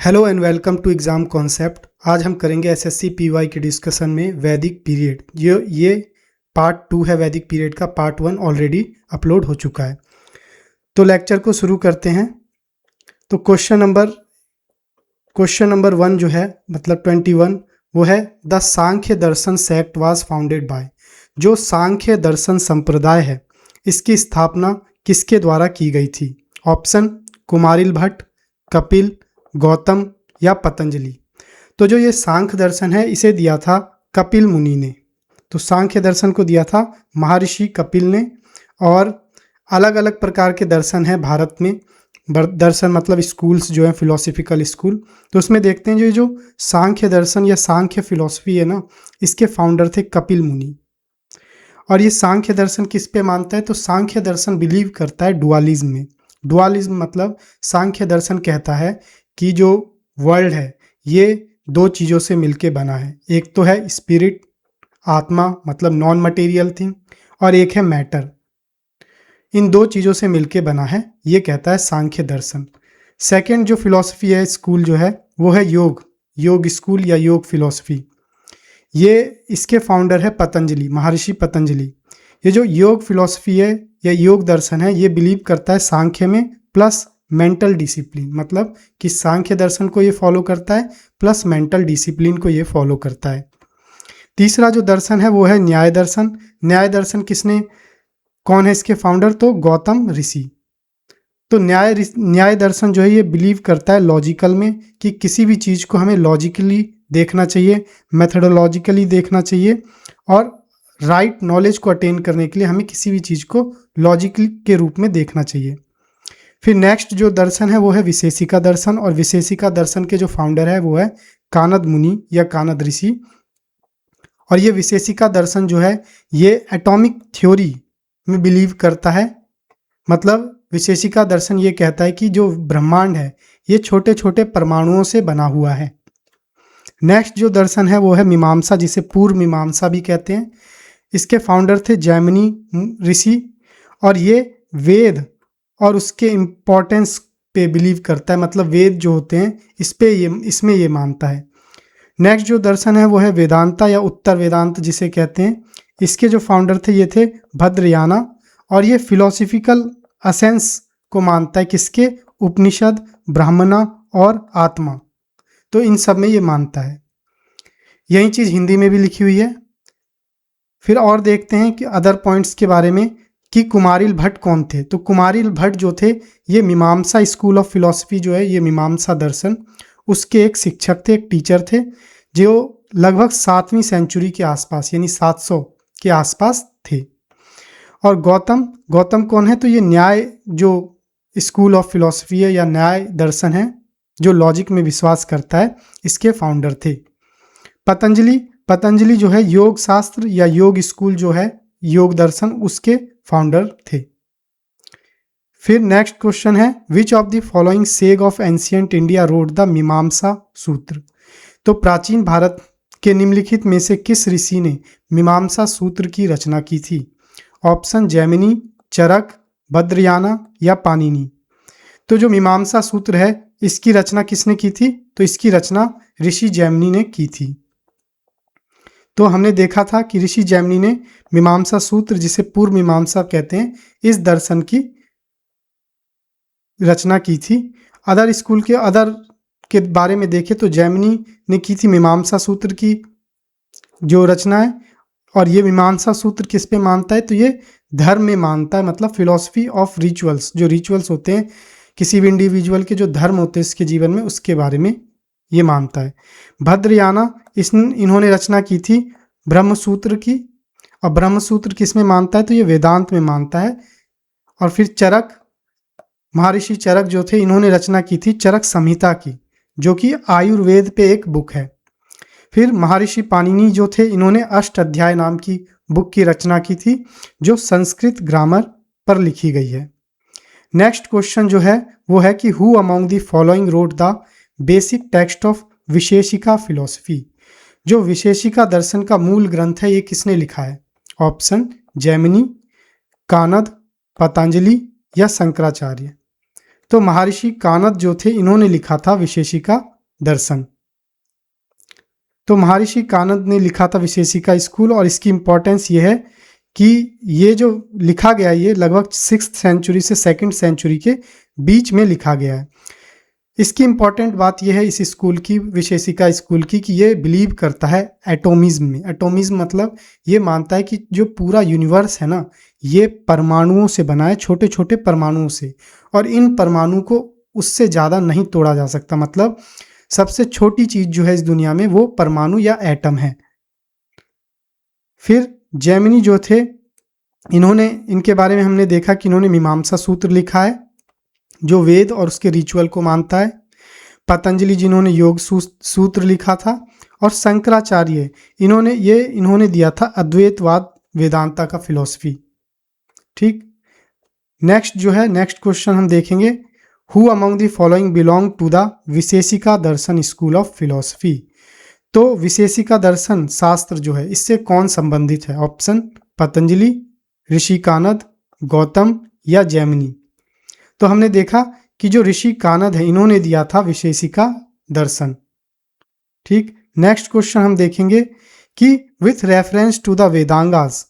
Hello and welcome to exam concept. आज हम करेंगे एसएससी पीवाई के डिस्कशन में वैदिक पीरियड। ये पार्ट 2 है। वैदिक पीरियड का पार्ट 1 ऑलरेडी अपलोड हो चुका है। तो लेक्चर को शुरू करते हैं। तो क्वेश्चन नंबर 1 जो है मतलब 21 वो है the Sankhya Darshan sect was founded by. जो सांख्य दर्शन संप्रदाय है इसकी स्थापना किसके द्वारा की गई थी? ऑप्शन कुमारिल भट्ट, कपिल, गौतम या पतंजलि। तो जो ये सांख्य दर्शन है इसे दिया था कपिल मुनि ने। तो सांख्य दर्शन को दिया था महर्षि कपिल ने। और अलग अलग प्रकार के दर्शन हैं भारत में। दर्शन मतलब स्कूल्स जो हैं फिलोसफिकल स्कूल। तो उसमें देखते हैं जो सांख्य दर्शन या सांख्य फिलोसफी है ना, इसके फाउंडर थे कपिल मुनि। और ये सांख्य दर्शन किस पे मानता है? तो सांख्य दर्शन बिलीव करता है डुअलिज्म में। डुअलिज्म मतलब सांख्य दर्शन कहता है कि जो वर्ल्ड है ये दो चीज़ों से मिलके बना है। एक तो है स्पिरिट, आत्मा मतलब नॉन मटेरियल थिंग, और एक है मैटर। इन दो चीज़ों से मिलके बना है, ये कहता है सांख्य दर्शन। सेकंड जो फिलॉसफी है स्कूल जो है वो है योग स्कूल या योग फिलॉसफी। ये इसके फाउंडर है पतंजलि, महर्षि पतंजलि। ये जो योग फिलॉसफी है या योग दर्शन है ये बिलीव करता है सांख्य में प्लस मेंटल डिसिप्लिन, मतलब कि सांख्य दर्शन को ये फॉलो करता है प्लस मेंटल डिसिप्लिन को ये फॉलो करता है। तीसरा जो दर्शन है वो है न्याय दर्शन। न्याय दर्शन कौन है इसके फाउंडर? तो गौतम ऋषि। तो न्याय दर्शन जो है ये बिलीव करता है लॉजिकल में, कि किसी भी चीज़ को हमें लॉजिकली देखना चाहिए, मेथडोलॉजिकली देखना चाहिए, और राइट नॉलेज को अटेन करने के लिए हमें किसी भी चीज़ को लॉजिकल के रूप में देखना चाहिए। फिर नेक्स्ट जो दर्शन है वो है विशेषिका दर्शन। और विशेषिका दर्शन के जो फाउंडर है वो है कानद मुनि या कानद ऋषि। और ये विशेषिका दर्शन जो है ये एटॉमिक थ्योरी में बिलीव करता है। मतलब विशेषिका दर्शन ये कहता है कि जो ब्रह्मांड है ये छोटे छोटे परमाणुओं से बना हुआ है। नेक्स्ट जो दर्शन है वो है मीमांसा, जिसे पूर्व मीमांसा भी कहते हैं। इसके फाउंडर थे जैमिनी ऋषि। और ये वेद और उसके इम्पोर्टेंस पे बिलीव करता है, मतलब वेद जो होते हैं इसमें ये मानता है। नेक्स्ट जो दर्शन है वो है वेदांता या उत्तर वेदांत जिसे कहते हैं। इसके जो फाउंडर थे ये थे भद्रयाना। और ये फिलोसफिकल असेंस को मानता है, किसके? उपनिषद, ब्राह्मणा और आत्मा। तो इन सब में ये मानता है। यही चीज़ हिंदी में भी लिखी हुई है। फिर और देखते हैं कि अदर पॉइंट्स के बारे में कि कुमारिल भट्ट कौन थे। तो कुमारिल भट्ट जो थे ये मीमांसा स्कूल ऑफ फिलॉसफी जो है ये मीमांसा दर्शन उसके एक शिक्षक थे, एक टीचर थे, जो लगभग 7वीं सेंचुरी के आसपास यानी 700 के आसपास थे। और गौतम कौन है? तो ये न्याय जो स्कूल ऑफ फिलॉसफी है या न्याय दर्शन है जो लॉजिक में विश्वास करता है, इसके फाउंडर थे। पतंजलि जो है योग शास्त्र या योग स्कूल जो है योग दर्शन उसके फाउंडर थे। फिर नेक्स्ट क्वेश्चन है विच of the following सेग of ancient India road the मीमांसा सूत्र। तो प्राचीन भारत के निम्नलिखित में से किस ऋषि ने मीमांसा सूत्र की रचना की थी? ऑप्शन जैमिनी, चरक, भद्रयाना या पाणिनि। तो जो मीमांसा सूत्र है इसकी रचना किसने की थी? तो इसकी रचना ऋषि जैमिनी ने की थी। तो हमने देखा था कि ऋषि जैमिनी ने मीमांसा सूत्र, जिसे पूर्व मीमांसा कहते हैं, इस दर्शन की रचना की थी। अदर के बारे में देखें तो जैमिनी ने की थी मीमांसा सूत्र की जो रचना है। और ये मीमांसा सूत्र किस पे मानता है? तो ये धर्म में मानता है, मतलब फिलॉसफी ऑफ रिचुअल्स। जो रिचुअल्स होते हैं किसी भी इंडिविजुअल के, जो धर्म होते हैं इसके जीवन में, उसके बारे में ये मानता है। भद्रयाना इन्होंने रचना की थी ब्रह्मसूत्र की। और ब्रह्मसूत्र किस में मानता है? तो ये वेदांत में मानता है। और फिर चरक, महर्षि चरक जो थे इन्होंने रचना की थी चरक संहिता की, जो कि आयुर्वेद पे एक बुक है। फिर महर्षि पाणिनि जो थे इन्होंने अष्ट अध्याय नाम की बुक की रचना की थी, जो संस्कृत ग्रामर पर लिखी गई है। नेक्स्ट क्वेश्चन जो है वो है कि who among the following wrote the basic text of Vaisheshika philosophy. जो विशेषिका दर्शन का मूल ग्रंथ है ये किसने लिखा है? ऑप्शन जैमिनी, कानद, पतंजलि या शंकराचार्य। तो महर्षि कानद जो थे इन्होंने लिखा था विशेषिका दर्शन। तो महर्षि कानद ने लिखा था विशेषिका स्कूल, और इसकी इंपॉर्टेंस ये है कि ये जो लिखा गया ये लगभग 6th सेंचुरी से 2nd सेंचुरी के बीच में लिखा गया है। इसकी इंपॉर्टेंट बात यह है इस स्कूल की, विशेषिका स्कूल की, कि ये बिलीव करता है एटोमिज्म में। एटोमिज्म मतलब ये मानता है कि जो पूरा यूनिवर्स है ना, ये परमाणुओं से बना है, छोटे छोटे परमाणुओं से, और इन परमाणु को उससे ज़्यादा नहीं तोड़ा जा सकता। मतलब सबसे छोटी चीज़ जो है इस दुनिया में वो परमाणु या एटम है। फिर जैमिनी जो थे, इनके बारे में हमने देखा कि इन्होंने मीमांसा सूत्र लिखा है जो वेद और उसके रिचुअल को मानता है। पतंजलि जिन्होंने योग सूत्र लिखा था, और शंकराचार्य इन्होंने दिया था अद्वैतवाद वेदांता का फिलॉसफी। ठीक, नेक्स्ट क्वेश्चन हम देखेंगे, who among the following belong to the Vaisheshika darshan school of philosophy. तो विशेषिका दर्शन शास्त्र जो है इससे कौन संबंधित है? ऑप्शन पतंजलि, ऋषि कानद, गौतम या जैमिनी। तो हमने देखा कि जो ऋषि कानद है इन्होंने दिया था विशेषिका दर्शन। ठीक, नेक्स्ट क्वेश्चन हम देखेंगे कि with reference to the Vedangas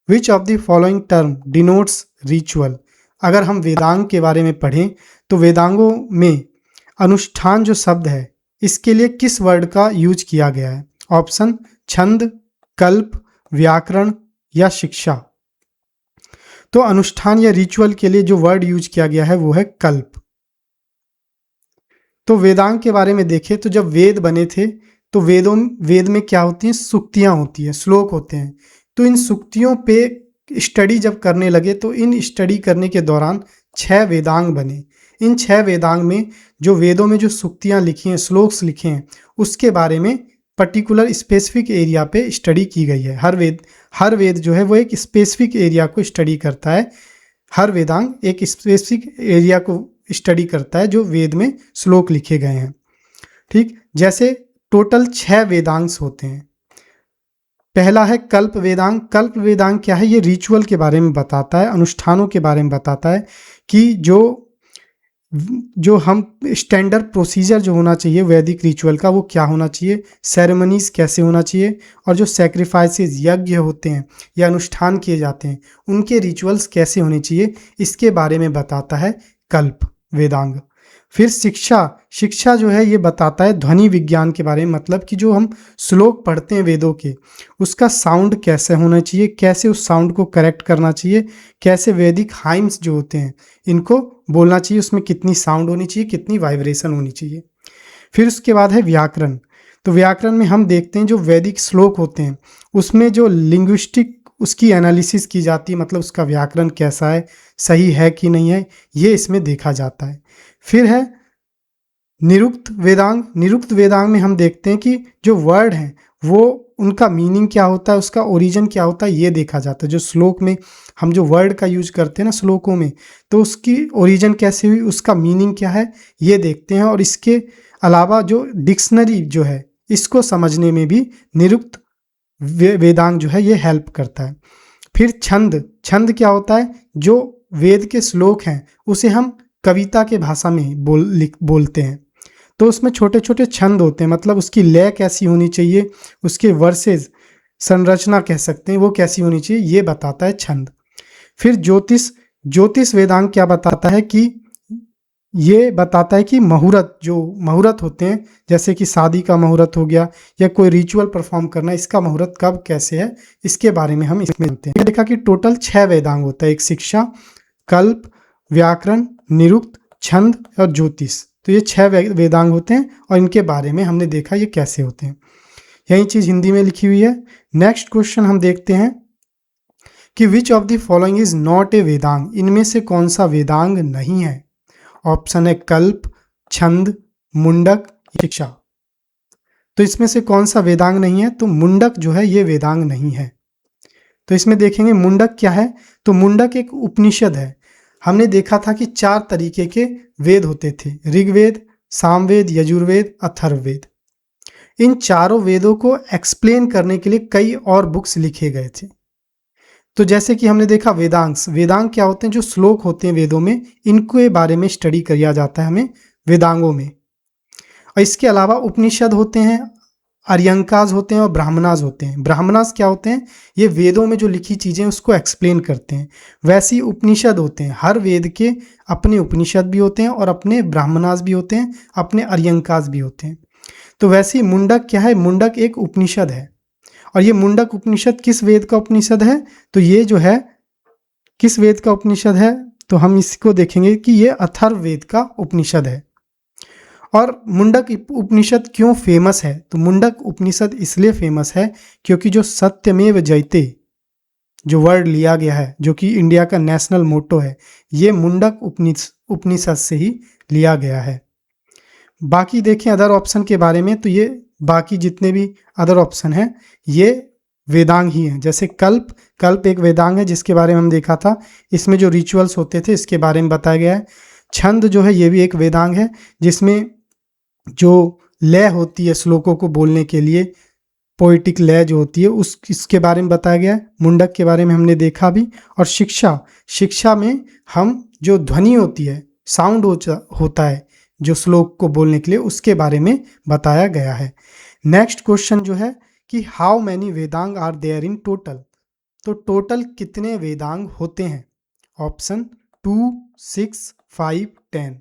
which of the following term denotes ritual. अगर हम वेदांग के बारे में पढ़ें तो वेदांगों में अनुष्ठान जो शब्द है इसके लिए किस वर्ड का यूज किया गया है? ऑप्शन छंद, कल्प, व्याकरण या शिक्षा। तो अनुष्ठान या रिचुअल के लिए जो वर्ड यूज किया गया है वो है कल्प। तो वेदांग के बारे में देखें तो जब वेद बने थे तो वेद में क्या होती हैं? सुक्तियां होती हैं, श्लोक होते हैं। तो इन सुक्तियों पे स्टडी जब करने लगे तो इन स्टडी करने के दौरान 6 वेदांग बने। इन 6 वेदांग में जो वेदों में जो सुक्तियां लिखी हैं, श्लोक्स लिखे हैं, उसके बारे में पर्टिकुलर स्पेसिफिक एरिया पे स्टडी की गई है। हर वेद जो है वो एक स्पेसिफिक एरिया को स्टडी करता है। हर वेदांग एक स्पेसिफिक एरिया को स्टडी करता है जो वेद में श्लोक लिखे गए हैं। ठीक, जैसे टोटल 6 वेदांग्स होते हैं। पहला है कल्प वेदांग। कल्प वेदांग क्या है? ये रिचुअल के बारे में बताता है, अनुष्ठानों के बारे में बताता है कि जो हम स्टैंडर्ड प्रोसीजर जो होना चाहिए वैदिक रिचुअल का वो क्या होना चाहिए, सेरेमनीज कैसे होना चाहिए, और जो सेक्रीफाइसेस यज्ञ होते हैं या अनुष्ठान किए जाते हैं उनके रिचुअल्स कैसे होने चाहिए, इसके बारे में बताता है कल्प वेदांग। फिर शिक्षा जो है ये बताता है ध्वनि विज्ञान के बारे में। मतलब कि जो हम श्लोक पढ़ते हैं वेदों के, उसका साउंड कैसे होना चाहिए, कैसे उस साउंड को करेक्ट करना चाहिए, कैसे वैदिक हाइम्स जो होते हैं इनको बोलना चाहिए, उसमें कितनी साउंड होनी चाहिए, कितनी वाइब्रेशन होनी चाहिए। फिर उसके बाद है व्याकरण। तो व्याकरण में हम देखते हैं जो वैदिक श्लोक होते हैं उसमें जो लिंग्विस्टिक उसकी एनालिसिस की जाती है, मतलब उसका व्याकरण कैसा है, सही है कि नहीं है, ये इसमें देखा जाता है। फिर है निरुक्त वेदांग। निरुक्त वेदांग में हम देखते हैं कि जो वर्ड हैं वो उनका मीनिंग क्या होता है, उसका ओरिजिन क्या होता है, ये देखा जाता है। जो श्लोक में हम जो वर्ड का यूज करते हैं ना श्लोकों में, तो उसकी ओरिजिन कैसे हुई, उसका मीनिंग क्या है, ये देखते हैं। और इसके अलावा जो डिक्शनरी जो है इसको समझने में भी निरुक्त वेदांग जो है ये हेल्प करता है। फिर छंद क्या होता है? जो वेद के श्लोक हैं उसे हम कविता के भाषा में बोलते हैं। तो उसमें छोटे छोटे छंद होते हैं, मतलब उसकी लय कैसी होनी चाहिए, उसके वर्सेस संरचना कह सकते हैं वो कैसी होनी चाहिए, ये बताता है छंद। फिर ज्योतिष वेदांग क्या बताता है कि ये बताता है कि मुहूर्त होते हैं, जैसे कि शादी का मुहूर्त हो गया या कोई रिचुअल परफॉर्म करना, इसका मुहूर्त कब कैसे है, इसके बारे में हम इसमें जानते हैं। देखा कि टोटल 6 वेदांग होता है, एक शिक्षा, कल्प, व्याकरण, निरुक्त, छंद और ज्योतिष। तो ये 6 वेदांग होते हैं और इनके बारे में हमने देखा ये कैसे होते हैं। यही चीज़ हिंदी में लिखी हुई है। नेक्स्ट क्वेश्चन हम देखते हैं कि विच of the following is not a Vedang. इनमें से कौन सा वेदांग नहीं है? ऑप्शन है कल्प, छंद, मुंडक, शिक्षा। तो इसमें से कौन सा वेदांग नहीं है? तो मुंडक जो है ये वेदांग नहीं है। तो इसमें देखेंगे मुंडक क्या है। तो मुंडक एक उपनिषद है। हमने देखा था कि 4 तरीके के वेद होते थे, ऋग्वेद, सामवेद, यजुर्वेद, अथर्ववेद। इन चारों वेदों को एक्सप्लेन करने के लिए कई और बुक्स लिखे गए थे। तो जैसे कि हमने देखा वेदांग क्या होते हैं? जो श्लोक होते हैं वेदों में, इनके बारे में स्टडी किया जाता है हमें वेदांगों में। और इसके अलावा उपनिषद होते हैं, अर्यंकाज होते हैं और ब्राह्मणाज होते हैं। ब्राह्मणाज क्या होते हैं? ये वेदों में जो लिखी चीज़ें उसको एक्सप्लेन करते हैं। वैसे ही उपनिषद होते हैं, हर वेद के अपने उपनिषद भी होते हैं और अपने ब्राह्मणाज भी होते हैं, अपने अर्यंकाज भी होते हैं। तो वैसे ही मुंडक क्या है? मुंडक एक उपनिषद है। और ये मुंडक उपनिषद किस वेद का उपनिषद है? तो ये जो है किस वेद का उपनिषद है? तो हम इसको देखेंगे कि ये अथर्ववेद का उपनिषद है। और मुंडक उपनिषद क्यों फेमस है? तो मुंडक उपनिषद इसलिए फेमस है क्योंकि जो सत्यमेव जयते जो वर्ड लिया गया है, जो कि इंडिया का नेशनल मोटो है, ये मुंडक उपनिषद से ही लिया गया है। बाकी देखें अदर ऑप्शन के बारे में, तो ये बाकी जितने भी अदर ऑप्शन हैं ये वेदांग ही हैं। जैसे कल्प एक वेदांग है जिसके बारे में हम देखा था, इसमें जो रिचुअल्स होते थे इसके बारे में बताया गया है। छंद जो है ये भी एक वेदांग है जिसमें जो लय होती है श्लोकों को बोलने के लिए, पोइटिक लय जो होती है इसके बारे में बताया गया है। मुंडक के बारे में हमने देखा भी। और शिक्षा में हम जो ध्वनि होती है, साउंड होता है जो श्लोक को बोलने के लिए, उसके बारे में बताया गया है। नेक्स्ट क्वेश्चन जो है कि how many Vedang are there in total? तो टोटल कितने वेदांग होते हैं? ऑप्शन 2, 6, 5, 10।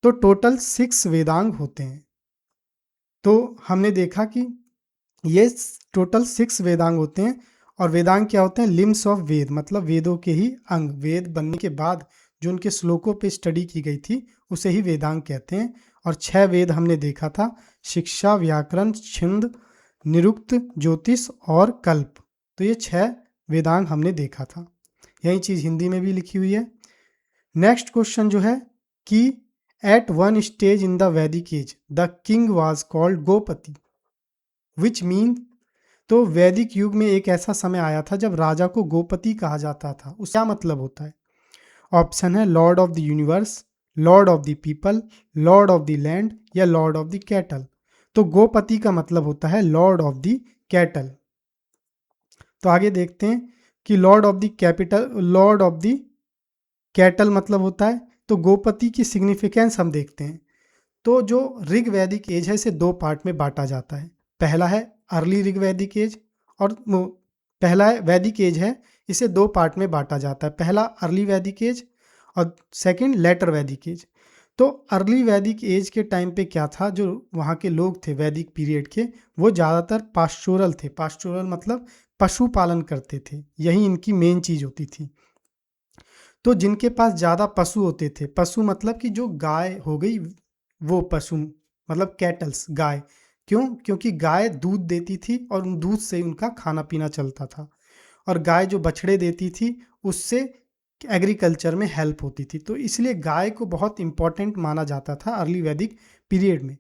तो टोटल 6 वेदांग होते हैं। तो हमने देखा कि ये टोटल 6 वेदांग होते हैं। और वेदांग क्या होते हैं? लिम्स ऑफ वेद, मतलब वेदों के ही अंग। वेद बनने के बाद जो उनके श्लोकों पे स्टडी की गई थी उसे ही वेदांग कहते हैं। और 6 वेद हमने देखा था, शिक्षा, व्याकरण, छंद, निरुक्त, ज्योतिष और कल्प। तो ये 6 वेदांग हमने देखा था। यही चीज़ हिंदी में भी लिखी हुई है। नेक्स्ट क्वेश्चन जो है कि at one stage in the Vedic age the king was called gopati which mean. तो वैदिक युग में एक ऐसा समय आया था जब राजा को गोपति कहा जाता था। उसका क्या मतलब होता है? ऑप्शन है Lord of the universe, Lord of the people, Lord of the land या लॉर्ड ऑफ द कैटल। तो गोपति का मतलब होता है लॉर्ड ऑफ द कैटल। तो आगे देखते हैं कि Lord of the capital, Lord of the cattle मतलब होता है। तो गोपति की सिग्निफिकेंस हम देखते हैं। तो जो ऋग वैदिक एज है इसे 2 पार्ट में बांटा जाता है। पहला है अर्ली ऋग वैदिक एज और पहला है वैदिक एज है, इसे 2 पार्ट में बांटा जाता है। पहला अर्ली वैदिक एज और सेकंड लेटर वैदिक एज। तो अर्ली वैदिक एज के टाइम पे क्या था, जो वहाँ के लोग थे वैदिक पीरियड के, वो ज़्यादातर पास्चोरल थे। पास्चोरल मतलब पशुपालन करते थे, यही इनकी मेन चीज़ होती थी। तो जिनके पास ज़्यादा पशु होते थे, पशु मतलब कि जो गाय हो गई वो पशु, मतलब कैटल्स, गाय। क्यों? क्योंकि गाय दूध देती थी और उन दूध से उनका खाना पीना चलता था। और गाय जो बछड़े देती थी उससे एग्रीकल्चर में हेल्प होती थी। तो इसलिए गाय को बहुत इंपॉर्टेंट माना जाता था अर्ली वैदिक पीरियड में।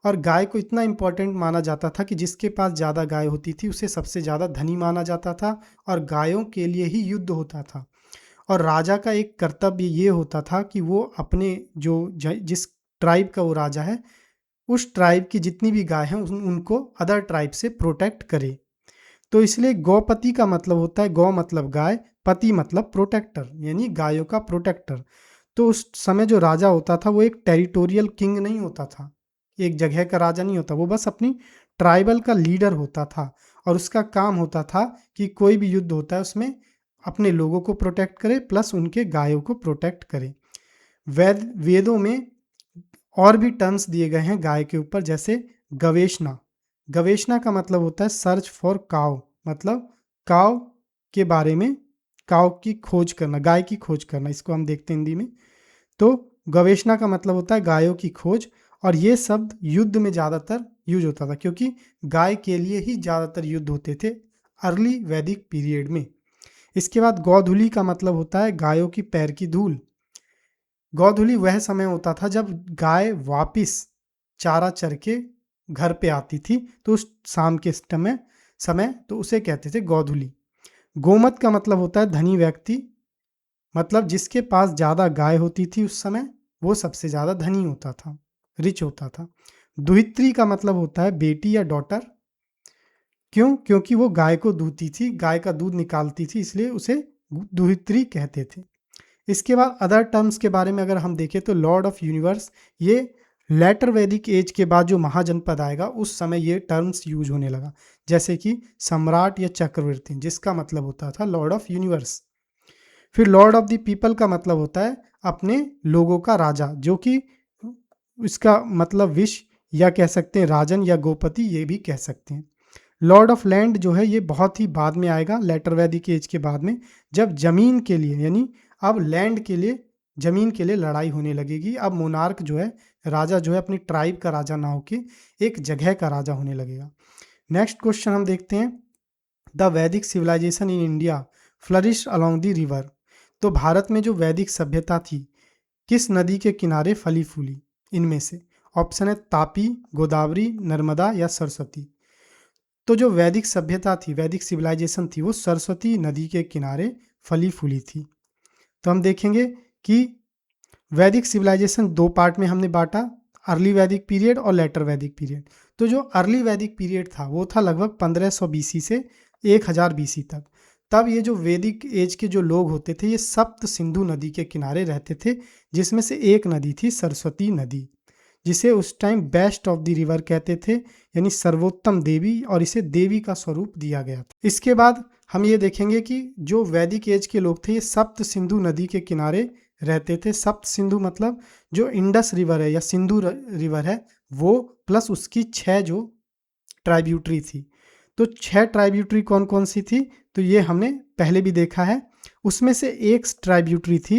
और गाय को इतना इंपॉर्टेंट माना जाता था कि जिसके पास ज़्यादा गाय होती थी उसे सबसे ज़्यादा धनी माना जाता था और गायों के लिए ही युद्ध होता था। और राजा का एक कर्तव्य ये होता था कि वो अपने जिस ट्राइब का वो राजा है उस ट्राइब की जितनी भी गाय हैं उनको अदर ट्राइब से प्रोटेक्ट करे। तो इसलिए गौपति का मतलब होता है, गौ मतलब गाय, पति मतलब प्रोटेक्टर, यानी गायों का प्रोटेक्टर। तो उस समय जो राजा होता था वो एक टेरिटोरियल किंग नहीं होता था, एक जगह का राजा नहीं होता, वो बस अपनी ट्राइबल का लीडर होता था। और उसका काम होता था कि कोई भी युद्ध होता है उसमें अपने लोगों को प्रोटेक्ट करे प्लस उनके गायों को प्रोटेक्ट करे। वेदों में और भी टर्म्स दिए गए हैं गाय के ऊपर, जैसे गवेषणा। गवेषणा का मतलब होता है सर्च फॉर काव, मतलब काव के बारे में, काव की खोज करना, गाय की खोज करना, इसको हम देखते हैं हिंदी में। तो गवेषणा का मतलब होता है गायों की खोज। और ये शब्द युद्ध में ज़्यादातर यूज होता था क्योंकि गाय के लिए ही ज़्यादातर युद्ध होते थे अर्ली वैदिक पीरियड में। इसके बाद गोधूलि का मतलब होता है गायों की पैर की धूल। गोधूलि वह समय होता था जब गाय वापिस चारा चर के घर पे आती थी, तो उस शाम के समय तो उसे कहते थे गोधूलि। गोमत का मतलब होता है धनी व्यक्ति, मतलब जिसके पास ज़्यादा गाय होती थी उस समय वो सबसे ज़्यादा धनी होता था, रिच होता था। दुहित्री का मतलब होता है बेटी या डॉटर। क्यों? क्योंकि वो गाय को दूहती थी, गाय का दूध निकालती थी, इसलिए उसे दुहित्री कहते थे। इसके बाद अदर टर्म्स के बारे में अगर हम देखें तो लॉर्ड ऑफ यूनिवर्स, ये लेटर वैदिक एज के बाद जो महाजनपद आएगा उस समय ये टर्म्स यूज होने लगा, जैसे कि सम्राट या चक्रवर्ती, जिसका मतलब होता था लॉर्ड ऑफ यूनिवर्स। फिर लॉर्ड ऑफ द पीपल का मतलब होता है अपने लोगों का राजा, जो कि इसका मतलब विश या कह सकते हैं राजन या गोपति, ये भी कह सकते हैं। लॉर्ड ऑफ लैंड जो है ये बहुत ही बाद में आएगा, लेटर वैदिक एज के बाद में, जब जमीन के लिए यानी अब लैंड के लिए, जमीन के लिए लड़ाई होने लगेगी। अब मोनार्क जो है, राजा जो है अपनी ट्राइब का राजा ना होके एक जगह का राजा होने लगेगा। नेक्स्ट क्वेश्चन हम देखते हैं, the Vedic civilisation in India flourish along the river. तो भारत में जो वैदिक सभ्यता थी किस नदी के किनारे फली फूली? इनमें से ऑप्शन है तापी, गोदावरी, नर्मदा या सरस्वती। तो जो वैदिक सभ्यता थी, वैदिक सिविलाइजेशन थी, वो सरस्वती नदी के किनारे फली फूली थी। तो हम देखेंगे कि वैदिक सिविलाइजेशन दो पार्ट में हमने बांटा, अर्ली वैदिक पीरियड और लेटर वैदिक पीरियड। तो जो अर्ली वैदिक पीरियड था वो था लगभग 1500 बीसी से 1000 बीसी तक। तब ये जो वैदिक एज के जो लोग होते थे ये सप्त सिंधु नदी के किनारे रहते थे, जिसमें से एक नदी थी सरस्वती नदी, जिसे उस time best of the river कहते थे, यानी सर्वोत्तम देवी, और इसे देवी का स्वरूप दिया गया था। इसके बाद हम ये देखेंगे कि जो वैदिक एज के लोग थे ये सप्त सिंधु नदी के किनारे रहते थे। सप्त सिंधु मतलब जो इंडस रिवर है या सिंधु रिवर है वो, प्लस उसकी 6 जो ट्राइब्यूटरी थी। तो 6 ट्राइब्यूटरी कौन कौन सी थी? तो ये हमने पहले भी देखा है। उसमें से एक ट्राइब्यूटरी थी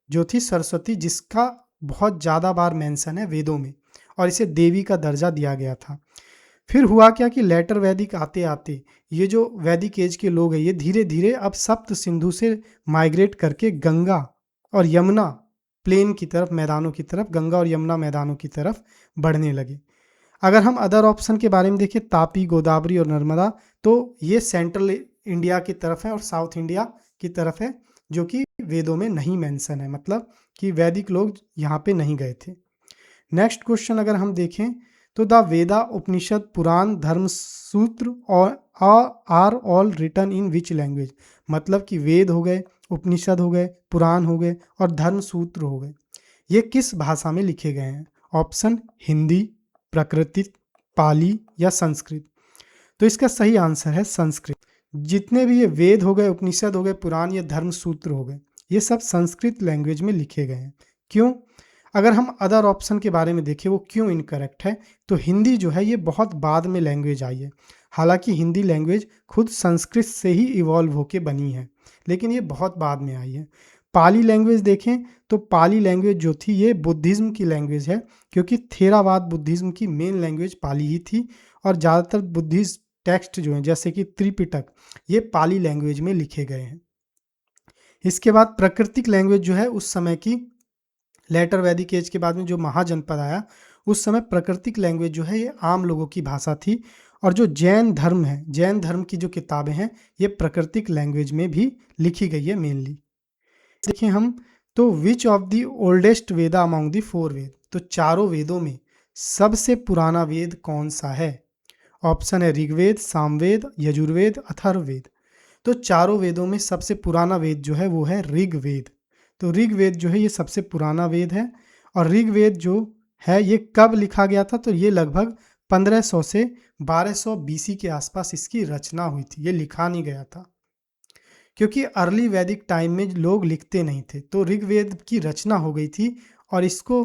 जो थी सरस्वती, जिसका बहुत ज़्यादा बार मेंशन है वेदों में, और इसे देवी का दर्जा दिया गया था। फिर हुआ क्या कि लेटर वैदिक आते आते ये जो वैदिक एज के लोग हैं ये धीरे धीरे अब सप्त सिंधु से माइग्रेट करके गंगा और यमुना प्लेन की तरफ, मैदानों की तरफ, गंगा और यमुना मैदानों की तरफ बढ़ने लगे। अगर हम अदर ऑप्शन के बारे में देखें, तापी, गोदावरी और नर्मदा, तो ये सेंट्रल इंडिया की तरफ है और साउथ इंडिया की तरफ है, जो कि वेदों में नहीं मेंशन है, मतलब कि वैदिक लोग यहाँ पे नहीं गए थे। नेक्स्ट क्वेश्चन अगर हम देखें तो द वेदा, उपनिषद, पुराण, धर्म सूत्र और are all written in which language. मतलब कि वेद हो गए, उपनिषद हो गए, पुराण हो गए और धर्म सूत्र हो गए, ये किस भाषा में लिखे गए हैं? ऑप्शन हिंदी, प्राकृतिक, पाली या संस्कृत। तो इसका सही आंसर है संस्कृत। जितने भी ये वेद हो गए, उपनिषद हो गए, पुराण या धर्म सूत्र हो गए, ये सब संस्कृत लैंग्वेज में लिखे गए हैं। क्यों? अगर हम अदर ऑप्शन के बारे में देखें वो क्यों इनकरेक्ट है, तो हिंदी जो है ये बहुत बाद में लैंग्वेज आई है। हालांकि हिंदी लैंग्वेज खुद संस्कृत से ही इवॉल्व होके बनी है, लेकिन ये बहुत बाद में आई है। पाली लैंग्वेज देखें तो पाली लैंग्वेज जो थी ये बुद्धिज़्म की लैंग्वेज है, क्योंकि थेरावाद बुद्धिज़्म की मेन लैंग्वेज पाली ही थी, और ज़्यादातर बुद्धिस्ट टेक्स्ट जो हैं जैसे कि त्रिपिटक, ये पाली लैंग्वेज में लिखे गए हैं। इसके बाद प्राकृतिक लैंग्वेज जो है उस समय की, लेटर वैदिक एज के बाद में जो महाजनपद आया उस समय प्राकृतिक लैंग्वेज जो है ये आम लोगों की भाषा थी। और जो जैन धर्म है, जैन धर्म की जो किताबें हैं ये प्राकृतिक लैंग्वेज में भी लिखी गई है मेनली। देखें हम तो which of the oldest Veda among the 4 वेद। तो चारों वेदों में सबसे पुराना वेद कौन सा है? ऑप्शन है ऋग्वेद, सामवेद, यजुर्वेद, अथर्ववेद। तो चारों वेदों में सबसे पुराना वेद जो है वो है ऋग्वेद। तो ऋग्वेद जो है ये सबसे पुराना वेद है। और ऋग्वेद जो है ये कब लिखा गया था? तो ये लगभग 1500 से 1200 बीसी के आसपास इसकी रचना हुई थी, ये लिखा नहीं गया था, क्योंकि अर्ली वैदिक टाइम में लोग लिखते नहीं थे। तो ऋग्वेद की रचना हो गई थी और इसको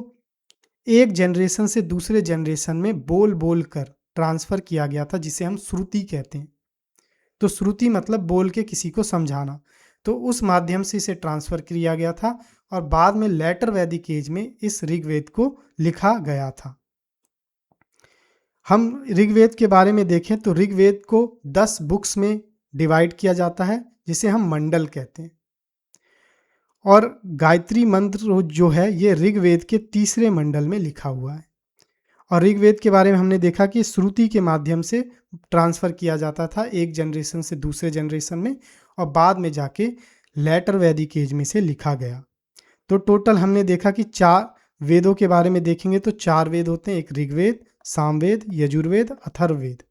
एक जनरेशन से दूसरे जनरेशन में बोल बोल कर ट्रांसफ़र किया गया था, जिसे हम श्रुति कहते हैं। तो श्रुति मतलब बोल के किसी को समझाना, तो उस माध्यम से इसे ट्रांसफ़र किया गया था और बाद में लेटर वैदिक एज में इस ऋग्वेद को लिखा गया था। हम ऋग्वेद के बारे में देखें तो ऋग्वेद को 10 बुक्स में डिवाइड किया जाता है, जिसे हम मंडल कहते हैं। और गायत्री मंत्र जो है ये ऋग्वेद के तीसरे मंडल में लिखा हुआ है। और ऋग्वेद के बारे में हमने देखा कि श्रुति के माध्यम से ट्रांसफ़र किया जाता था एक जनरेशन से दूसरे जनरेशन में, और बाद में जाके लेटर वैदिक एज में से लिखा गया। तो टोटल हमने देखा कि 4 वेदों के बारे में देखेंगे तो 4 वेद होते हैं, एक ऋग्वेद, सामवेद, यजुर्वेद, अथर्ववेद।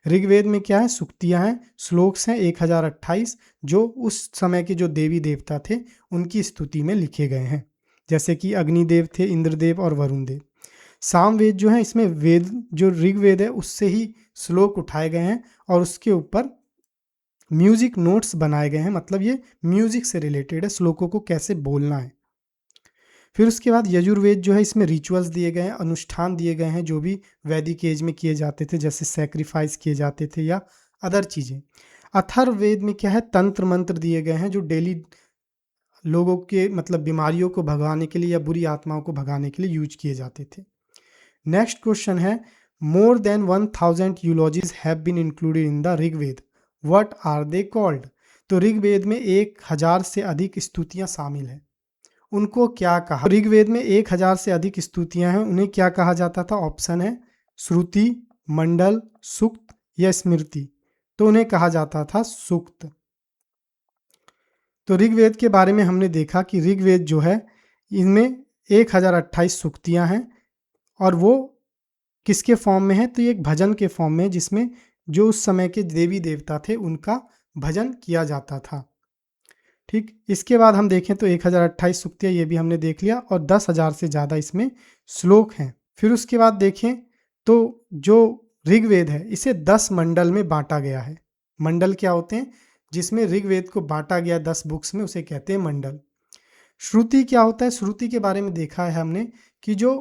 ऋग्वेद में क्या है? सूक्तियाँ हैं, श्लोक्स हैं 1028, जो उस समय के जो देवी देवता थे उनकी स्तुति में लिखे गए हैं, जैसे कि अग्निदेव थे, इंद्रदेव और वरुण देव। सामवेद जो है इसमें वेद जो ऋग्वेद है उससे ही श्लोक उठाए गए हैं और उसके ऊपर म्यूजिक नोट्स बनाए गए हैं, मतलब ये म्यूजिक से रिलेटेड है, श्लोकों को कैसे बोलना है। फिर उसके बाद यजुर्वेद जो है इसमें रिचुअल्स दिए गए हैं, अनुष्ठान दिए गए हैं जो भी वैदिक एज में किए जाते थे, जैसे सेक्रीफाइस किए जाते थे या अदर चीज़ें। अथर्ववेद में क्या है, तंत्र मंत्र दिए गए हैं जो डेली लोगों के मतलब बीमारियों को भगाने के लिए या बुरी आत्माओं को भगाने के लिए यूज किए जाते थे। नेक्स्ट क्वेश्चन है, more than 1000 eulogies have been included in the Rigveda, what are they called? तो ऋग्वेद में 1000 से अधिक स्तुतियां शामिल हैं, उनको क्या कहा? ऋग्वेद में 1000 से अधिक स्तुतियां हैं, उन्हें क्या कहा जाता था? ऑप्शन है श्रुति, मंडल, सूक्त या स्मृति। तो उन्हें कहा जाता था सूक्त। तो ऋग्वेद के बारे में हमने देखा कि ऋग्वेद जो है इनमें 1028 सूक्तियां हैं और वो किसके फॉर्म में है? तो ये एक भजन के फॉर्म में, जिसमें जो उस समय के देवी देवता थे उनका भजन किया जाता था। ठीक, इसके बाद हम देखें तो 1028 सूक्तियाँ ये भी हमने देख लिया और 10,000 से ज़्यादा इसमें श्लोक हैं। फिर उसके बाद देखें तो जो ऋग्वेद है इसे 10 मंडल में बांटा गया है। मंडल क्या होते हैं? जिसमें ऋग्वेद को बांटा गया 10 बुक्स में, उसे कहते हैं मंडल। श्रुति क्या होता है? श्रुति के बारे में देखा है हमने कि जो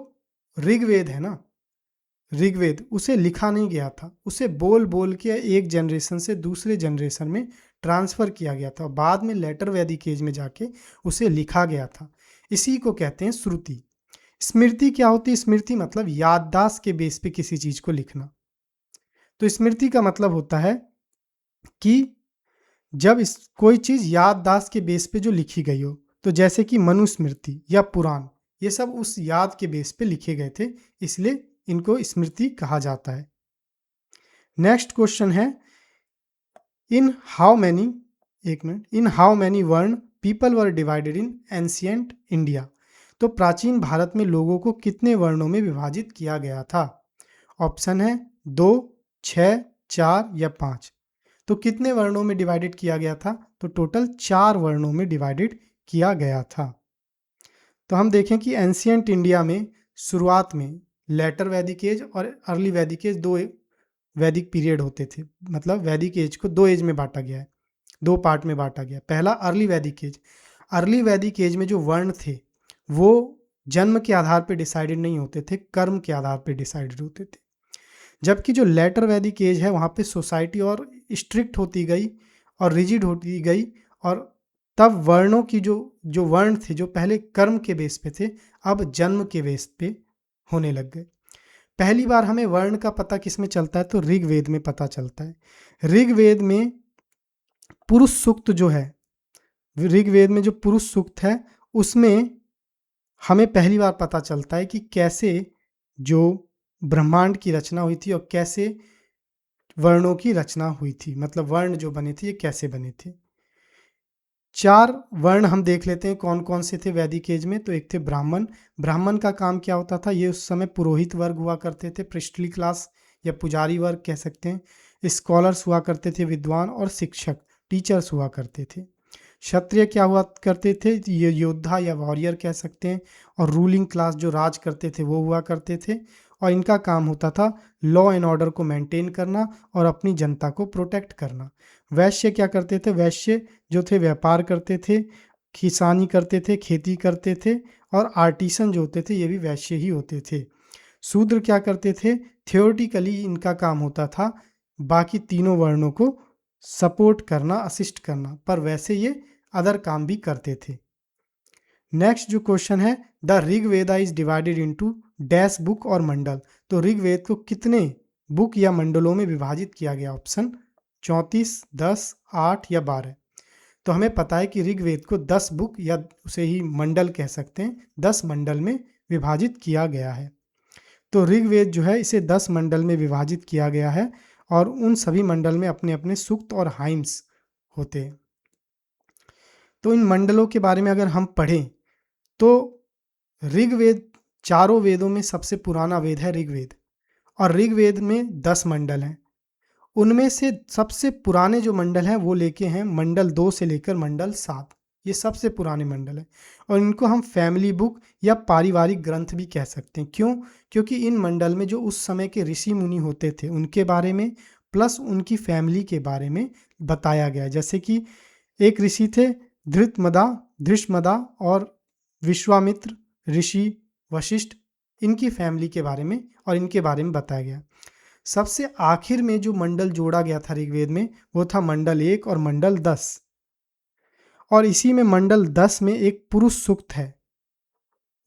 ऋग्वेद है ना, ऋग्वेद उसे लिखा नहीं गया था, उसे बोल बोल के एक जनरेशन से दूसरे जनरेशन में ट्रांसफ़र किया गया था, बाद में लेटर वैदिक एज में जाके उसे लिखा गया था, इसी को कहते हैं श्रुति। स्मृति क्या होती है? स्मृति मतलब याददाश्त के बेस पे किसी चीज़ को लिखना। तो स्मृति का मतलब होता है कि जब कोई चीज़ याददाश्त के बेस पे जो लिखी गई हो, तो जैसे कि मनुस्मृति या पुराण, ये सब उस याद के बेस पे लिखे गए थे, इसलिए इनको स्मृति कहा जाता है। नेक्स्ट क्वेश्चन है, इन हाउ मैनी वर्ण people were divided in ancient India? तो प्राचीन भारत में लोगों को कितने वर्णों में विभाजित किया गया था? ऑप्शन है 2, 6, 4 या 5। तो कितने वर्णों में डिवाइडेड किया गया था? तो टोटल 4 वर्णों में डिवाइडेड किया गया था। तो हम देखें कि एंशियंट इंडिया में शुरुआत में लेटर वैदिक एज और अर्ली वैदिक एज, 2 वैदिक पीरियड होते थे, मतलब वैदिक एज को 2 एज में बांटा गया है, 2 पार्ट में बांटा गया। पहला अर्ली वैदिक एज। अर्ली वैदिक एज में जो वर्ण थे वो जन्म के आधार पर डिसाइडेड नहीं होते थे, कर्म के आधार पर डिसाइडेड होते थे। जबकि जो लेटर वैदिक एज है वहाँ पे सोसाइटी और स्ट्रिक्ट होती गई और रिजिड होती गई, और तब वर्णों की जो वर्ण थे जो पहले कर्म के बेस पे थे, अब जन्म के बेस पे होने लग गए। पहली बार हमें वर्ण का पता किस में चलता है? तो ऋग्वेद में पता चलता है। ऋग्वेद में पुरुष सूक्त जो है, ऋग्वेद में जो पुरुष सूक्त है उसमें हमें पहली बार पता चलता है कि कैसे जो ब्रह्मांड की रचना हुई थी और कैसे वर्णों की रचना हुई थी, मतलब वर्ण जो बने थे ये कैसे बने थे। 4 वर्ण हम देख लेते हैं कौन कौन से थे वैदिक एज में। तो एक थे ब्राह्मण। ब्राह्मण का काम क्या होता था? ये उस समय पुरोहित वर्ग हुआ करते थे, प्रिस्टली क्लास या पुजारी वर्ग कह सकते हैं। स्कॉलर्स हुआ करते थे, विद्वान, और शिक्षक, टीचर्स हुआ करते थे। क्षत्रिय क्या हुआ करते थे? ये योद्धा या वॉरियर कह सकते हैं। और रूलिंग क्लास जो राज करते थे वो हुआ करते थे, और इनका काम होता था लॉ एंड ऑर्डर को मेंटेन करना और अपनी जनता को प्रोटेक्ट करना। वैश्य क्या करते थे? वैश्य जो थे व्यापार करते थे, किसानी करते थे, खेती करते थे, और आर्टिसन जो होते थे ये भी वैश्य ही होते थे। शूद्र क्या करते थे? थियोरेटिकली इनका काम होता था बाकी तीनों वर्णों को सपोर्ट करना, असिस्ट करना, पर वैसे ये अदर काम भी करते थे। नेक्स्ट जो क्वेश्चन है, the Rigveda is divided into dash book और मंडल? तो ऋग्वेद को कितने बुक या मंडलों में विभाजित किया गया? ऑप्शन 34, 10, 8 या 12। तो हमें पता है कि ऋग्वेद को 10 बुक या उसे ही मंडल कह सकते हैं, 10 मंडल में विभाजित किया गया है। तो ऋग्वेद जो है इसे 10 मंडल में विभाजित किया गया है, और उन सभी मंडल में अपने अपने सूक्त और हाइम्स होते हैं। तो इन मंडलों के बारे में अगर हम पढ़ें तो ऋग्वेद चारों वेदों में सबसे पुराना वेद है ऋग्वेद, और ऋग्वेद में 10 मंडल हैं। उनमें से सबसे पुराने जो मंडल हैं वो लेके हैं मंडल 2 से लेकर मंडल 7, ये सबसे पुराने मंडल है और इनको हम फैमिली बुक या पारिवारिक ग्रंथ भी कह सकते हैं। क्यों? क्योंकि इन मंडल में जो उस समय के ऋषि मुनि होते थे उनके बारे में प्लस उनकी फैमिली के बारे में बताया गया है। जैसे कि एक ऋषि थे धृष्मदा और विश्वामित्र ऋषि वशिष्ठ, इनकी फैमिली के बारे में और इनके बारे में बताया गया। सबसे आखिर में जो मंडल जोड़ा गया था ऋग्वेद में वो था मंडल 1 और मंडल 10, और इसी में मंडल 10 में एक पुरुष सूक्त है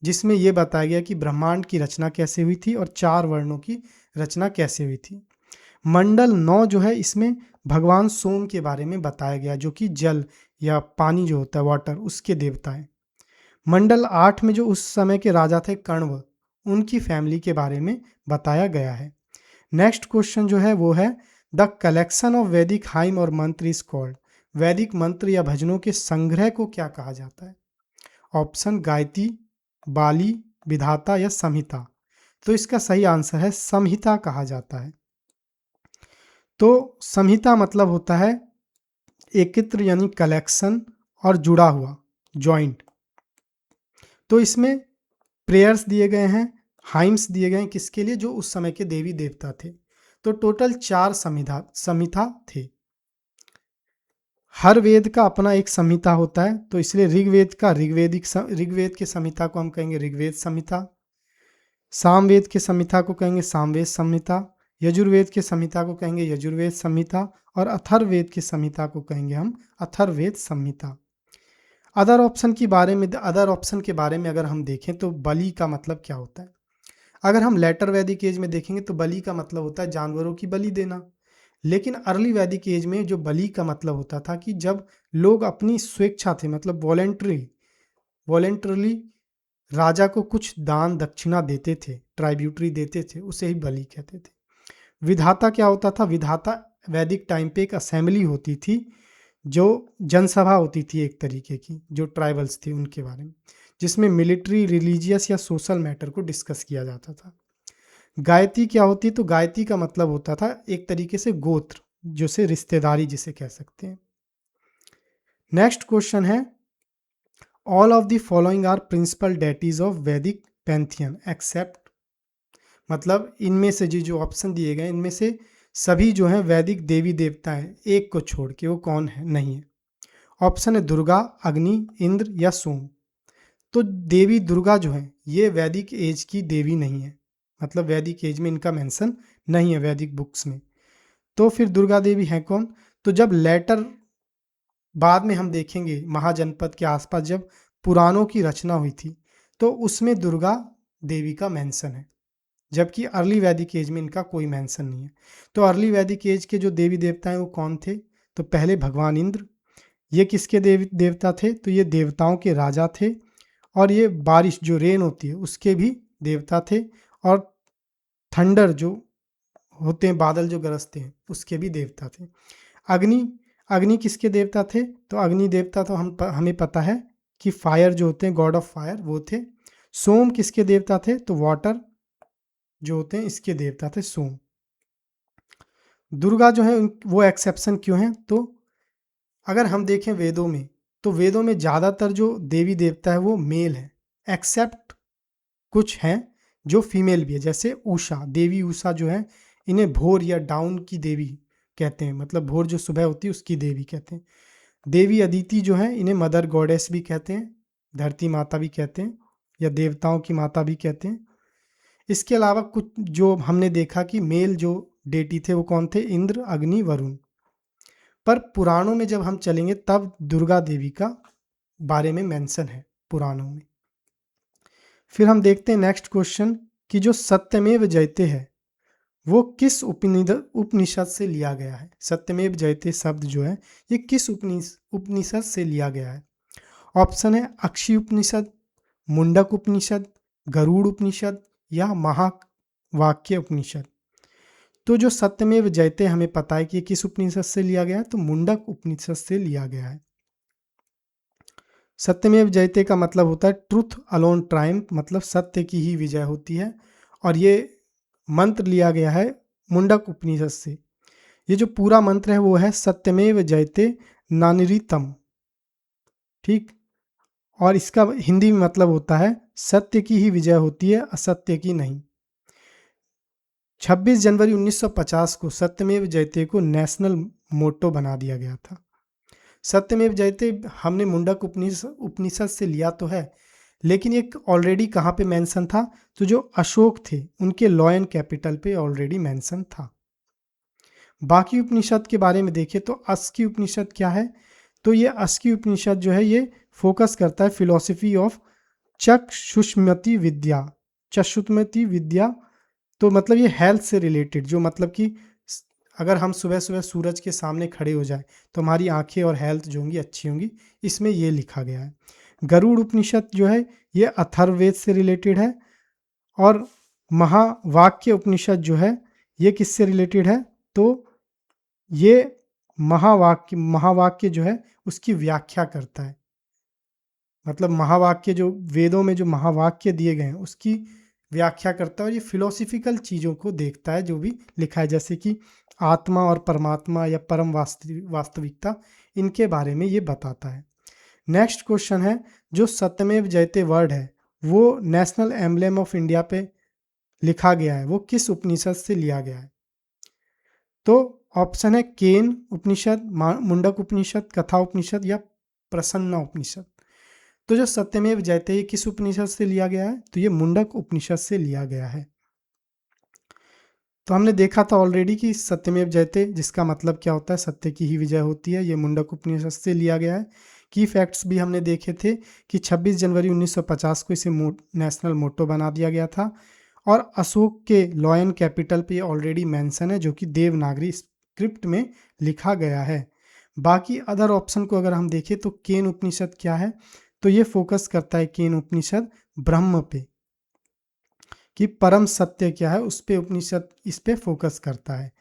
जिसमें यह बताया गया कि ब्रह्मांड की रचना कैसे हुई थी और 4 वर्णों की रचना कैसे हुई थी। मंडल 9 जो है इसमें भगवान सोम के बारे में बताया गया जो कि जल या पानी जो होता है वाटर उसके देवता है। मंडल 8 में जो उस समय के राजा थे कण्व, उनकी फैमिली के बारे में बताया गया है। नेक्स्ट क्वेश्चन जो है वो है द कलेक्शन ऑफ वैदिक हाइम और मंत्र इज कॉल्ड। वैदिक मंत्र या भजनों के संग्रह को क्या कहा जाता है? ऑप्शन गायत्री, बाली, विधाता या संहिता। तो इसका सही आंसर है संहिता कहा जाता है। तो संहिता मतलब होता है एकत्र यानी कलेक्शन और जुड़ा हुआ जॉइंट। तो इसमें प्रेयर्स दिए गए हैं, हाइम्स दिए गए हैं किसके लिए? जो उस समय के देवी देवता थे। तो टोटल 4 संहिता थे। हर वेद का अपना एक संहिता होता है, तो इसलिए ऋग्वेद के संहिता को हम कहेंगे ऋग्वेद संहिता, सामवेद के संहिता को कहेंगे सामवेद संहिता, यजुर्वेद के संहिता को कहेंगे यजुर्वेद संहिता और अथर्ववेद के संहिता को कहेंगे हम अथर्ववेद संहिता। अदर ऑप्शन के बारे में अगर हम देखें तो बलि का मतलब क्या होता है? अगर हम लेटर वैदिक एज में देखेंगे तो बलि का मतलब होता है जानवरों की बलि देना। लेकिन अर्ली वैदिक एज में जो बलि का मतलब होता था कि जब लोग अपनी स्वेच्छा थे मतलब वॉलेंटरली राजा को कुछ दान दक्षिणा देते थे, ट्राइब्यूटरी देते थे, उसे ही बलि कहते थे। विधाता क्या होता था? विधाता वैदिक टाइम पे एक असेंबली होती थी, जो जनसभा होती थी एक तरीके की, जो ट्राइबल्स थे उनके बारे में, जिसमें मिलिट्री, रिलीजियस या सोशल मैटर को डिस्कस किया जाता था। गायत्री क्या होती? तो गायत्री का मतलब होता था एक तरीके से गोत्र, जैसे रिश्तेदारी जिसे कह सकते हैं। Next question is all of the following are principal deities of Vedic pantheon except, मतलब इनमें से जो ऑप्शन दिए गए इनमें से सभी जो हैं वैदिक देवी देवता हैं, एक को छोड़ के, वो कौन है? नहीं है। ऑप्शन है दुर्गा, अग्नि, इंद्र या सोम। तो देवी दुर्गा जो है ये वैदिक एज की देवी नहीं है, मतलब वैदिक एज में इनका मेंशन नहीं है वैदिक बुक्स में। तो फिर दुर्गा देवी है कौन? तो जब लेटर बाद में हम देखेंगे महाजनपद के आसपास जब पुराणों की रचना हुई थी तो उसमें दुर्गा देवी का मेंशन है, जबकि अर्ली वैदिक एज में इनका कोई मेंशन नहीं है। तो अर्ली वैदिक एज के जो देवी देवता हैं वो कौन थे? तो पहले भगवान इंद्र, ये किसके देवता थे? तो ये देवताओं के राजा थे, और ये बारिश जो रेन होती है उसके भी देवता थे, और थंडर जो होते हैं बादल जो गरजते हैं उसके भी देवता थे। अग्नि किसके देवता थे? तो अग्नि देवता तो हमें पता है कि फायर जो होते हैं, गॉड ऑफ फायर, वो थे। सोम किसके देवता थे? तो वाटर जो होते हैं इसके देवता थे सोम। दुर्गा जो है वो एक्सेप्शन क्यों है? तो अगर हम देखें वेदों में, तो वेदों में ज़्यादातर जो देवी देवता है वो मेल है, एक्सेप्ट कुछ हैं जो फीमेल भी है, जैसे उषा, देवी उषा जो है इन्हें भोर या डाउन की देवी कहते हैं, मतलब भोर जो सुबह होती है उसकी देवी कहते हैं। देवी अदिति जो है इन्हें मदर गॉडेस भी कहते हैं, धरती माता भी कहते हैं, या देवताओं की माता भी कहते हैं। इसके अलावा कुछ जो हमने देखा कि मेल जो डेटी थे वो कौन थे? इंद्र, अग्नि, वरुण। पर पुराणों में जब हम चलेंगे तब दुर्गा देवी का बारे में मेंशन है पुराणों में। फिर हम देखते हैं नेक्स्ट क्वेश्चन कि जो सत्यमेव जयते है वो किस उपनिषद से लिया गया है? सत्यमेव जयते शब्द जो है ये किस उपनिषद से लिया गया है? ऑप्शन है अक्षी उपनिषद, मुंडक उपनिषद, गरुड़ उपनिषद या महावाक्य उपनिषद। तो जो सत्यमेव जयते हमें पता है कि किस उपनिषद से लिया गया है, तो मुंडक उपनिषद से लिया गया है। सत्यमेव जयते का मतलब होता है ट्रुथ अलोन ट्रायम्फ, मतलब सत्य की ही विजय होती है, और ये मंत्र लिया गया है मुंडक उपनिषद से। ये जो पूरा मंत्र है वो है सत्यमेव जयते नानिरितम। ठीक। और इसका हिंदी में मतलब होता है सत्य की ही विजय होती है, असत्य की नहीं। 26 जनवरी 1950 को सत्यमेव जयते को नेशनल मोटो बना दिया गया था। सत्यमेव जयते हमने मुंडक उपनिषद से लिया तो है, लेकिन ये ऑलरेडी कहाँ पे मेंशन था, तो जो अशोक थे उनके लॉ एंड कैपिटल पे ऑलरेडी मेंशन था। बाकी उपनिषद के बारे में देखें तो अस्की उपनिषद क्या है, तो ये अस्की उपनिषद जो है ये फोकस करता है फिलॉसफी ऑफ चक्षुष्मति विद्या। चक्षुष्मति विद्या तो मतलब ये हेल्थ से रिलेटेड, जो मतलब कि अगर हम सुबह सुबह सूरज के सामने खड़े हो जाए तो हमारी आंखें और हेल्थ जो होंगी अच्छी होंगी, इसमें ये लिखा गया है। गरुड़ उपनिषद जो है ये अथर्ववेद से रिलेटेड है। और महावाक्य उपनिषद जो है ये किससे रिलेटेड है, तो ये महावाक्य जो है उसकी व्याख्या करता है। मतलब महावाक्य जो वेदों में जो महावाक्य दिए गए हैं उसकी व्याख्या करता है, और ये फिलोसफिकल चीज़ों को देखता है जो भी लिखा है, जैसे कि आत्मा और परमात्मा या परम वास्तविकता, इनके बारे में ये बताता है। नेक्स्ट क्वेश्चन है, जो सत्यमेव जयते वर्ड है वो नेशनल एम्बलेम ऑफ इंडिया पे लिखा गया है, वो किस उपनिषद से लिया गया है, तो ऑप्शन है केन उपनिषद, मुंडक उपनिषद, कथा उपनिषद या प्रसन्ना उपनिषद। तो जो सत्यमेव जयते ये किस उपनिषद से लिया गया है, तो ये मुंडक उपनिषद से लिया गया है। तो हमने देखा था ऑलरेडी कि सत्यमेव जयते जिसका मतलब क्या होता है, सत्य की ही विजय होती है, ये मुंडक उपनिषद से लिया गया है। की फैक्ट्स भी हमने देखे थे कि 26 जनवरी 1950 को इसे नेशनल मोटो बना दिया गया था, और अशोक के लॉ एंड कैपिटल पे ऑलरेडी मेंशन है, जो कि देवनागरी स्क्रिप्ट में लिखा गया है। बाकी अदर ऑप्शन को अगर हम देखें तो केन उपनिषद क्या है, तो ये फोकस करता है केन उपनिषद ब्रह्म पे, कि परम सत्य क्या है उस पे उपनिषद इस पे फोकस करता है।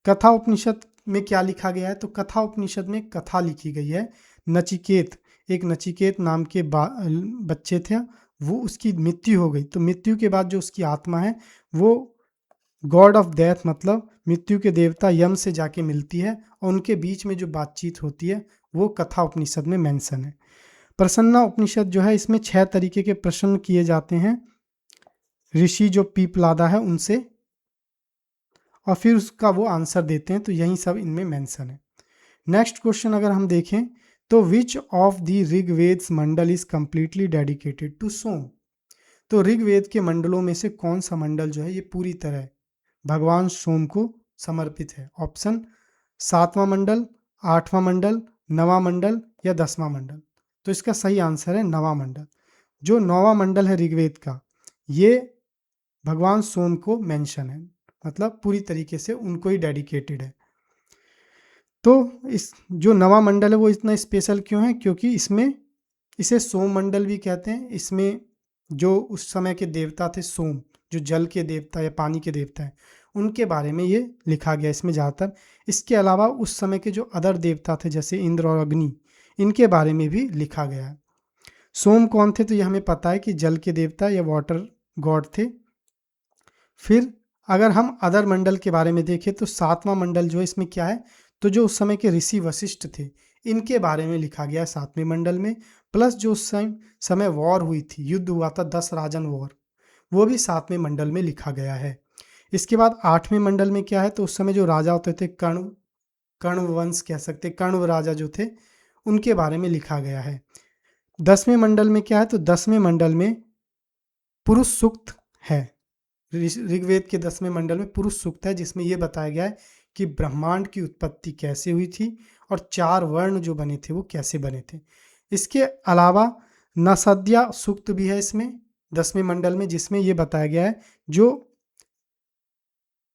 कथा उपनिषद में क्या लिखा गया है, तो कथा उपनिषद में कथा लिखी गई है। नचिकेत, एक नचिकेत नाम के बच्चे थे, वो उसकी मृत्यु हो गई, तो मृत्यु के बाद जो उसकी आत्मा है वो गॉड ऑफ डेथ मतलब मृत्यु के देवता यम से जाके मिलती है, और उनके बीच में जो बातचीत होती है वो कथा उपनिषद में मेंशन है। प्रसन्ना उपनिषद जो है इसमें 6 तरीके के प्रश्न किए जाते हैं ऋषि जो पीपलादा है उनसे, और फिर उसका वो आंसर देते हैं, तो यही सब इनमें मेंशन है। नेक्स्ट क्वेश्चन अगर हम देखें तो which of the Rigveda's mandal is completely dedicated to Soma, तो ऋग्वेद के मंडलों में से कौन सा मंडल जो है ये पूरी तरह भगवान सोम को समर्पित है। ऑप्शन 7वां मंडल, 8वां मंडल, 9वां मंडल या 10वां मंडल, तो इसका सही आंसर है 9वां मंडल। जो 9वां मंडल है ऋग्वेद का ये भगवान सोम को मेंशन है, मतलब पूरी तरीके से उनको ही डेडिकेटेड है। तो इस जो 9वां मंडल है वो इतना स्पेशल क्यों है, क्योंकि इसमें इसे सोम मंडल भी कहते हैं। इसमें जो उस समय के देवता थे सोम, जो जल के देवता या पानी के देवता हैं, उनके बारे में ये लिखा गया इसमें ज़्यादातर। इसके अलावा उस समय के जो अदर देवता थे जैसे इंद्र और अग्नि, इनके बारे में भी लिखा गया है। सोम कौन थे, तो ये हमें पता है कि जल के देवता या वाटर गॉड थे। फिर अगर हम अदर मंडल के बारे में देखें तो 7वां मंडल जो है इसमें क्या है, तो जो उस समय के ऋषि वशिष्ठ थे इनके बारे में लिखा गया है 7वें मंडल में। प्लस जो उस समय वॉर हुई थी, युद्ध हुआ था 10 राजन वॉर, वो भी 7वें मंडल में लिखा गया है। इसके बाद 8वें मंडल में क्या है, तो उस समय जो राजा होते थे कर्ण वंश कह सकते, कर्ण राजा जो थे उनके बारे में लिखा गया है। 10वें मंडल में क्या है, तो 10वें मंडल में पुरुष सूक्त है। ऋग्वेद के 10वें मंडल में पुरुष सूक्त है, जिसमें यह बताया गया है कि ब्रह्मांड की उत्पत्ति कैसे हुई थी और 4 वर्ण जो बने थे वो कैसे बने थे। इसके अलावा नसद्या सूक्त भी है इसमें 10वें मंडल में, जिसमें यह बताया गया है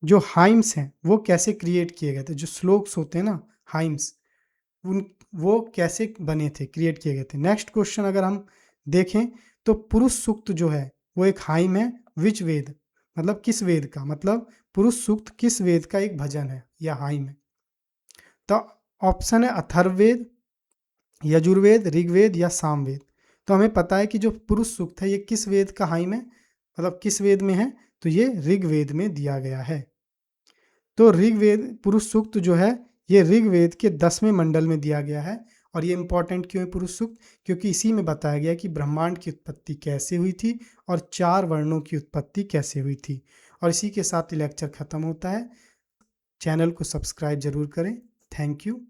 जो हाइम्स हैं वो कैसे क्रिएट किए गए थे। जो श्लोक्स होते हैं ना हाइम्स, वो कैसे बने थे, क्रिएट किए गए थे। नेक्स्ट क्वेश्चन अगर हम देखें तो पुरुष सूक्त जो है वो एक हाइम है, विच वेद मतलब किस वेद का, मतलब पुरुष सूक्त किस वेद का एक भजन है या हाइम है। तो ऑप्शन है अथर्ववेद, यजुर्वेद, ऋग्वेद या सामवेद। तो हमें पता है कि जो पुरुष सूक्त है ये किस वेद का हाइम है, मतलब किस वेद में है, तो ये ऋग्वेद में दिया गया है। तो ऋग्वेद पुरुष सूक्त जो है ये ऋग्वेद के 10वें मंडल में दिया गया है, और ये इंपॉर्टेंट क्यों है पुरुष सूक्त? क्योंकि इसी में बताया गया कि ब्रह्मांड की उत्पत्ति कैसे हुई थी और 4 वर्णों की उत्पत्ति कैसे हुई थी। और इसी के साथ ये लेक्चर खत्म होता है। चैनल को सब्सक्राइब जरूर करें। Thank you.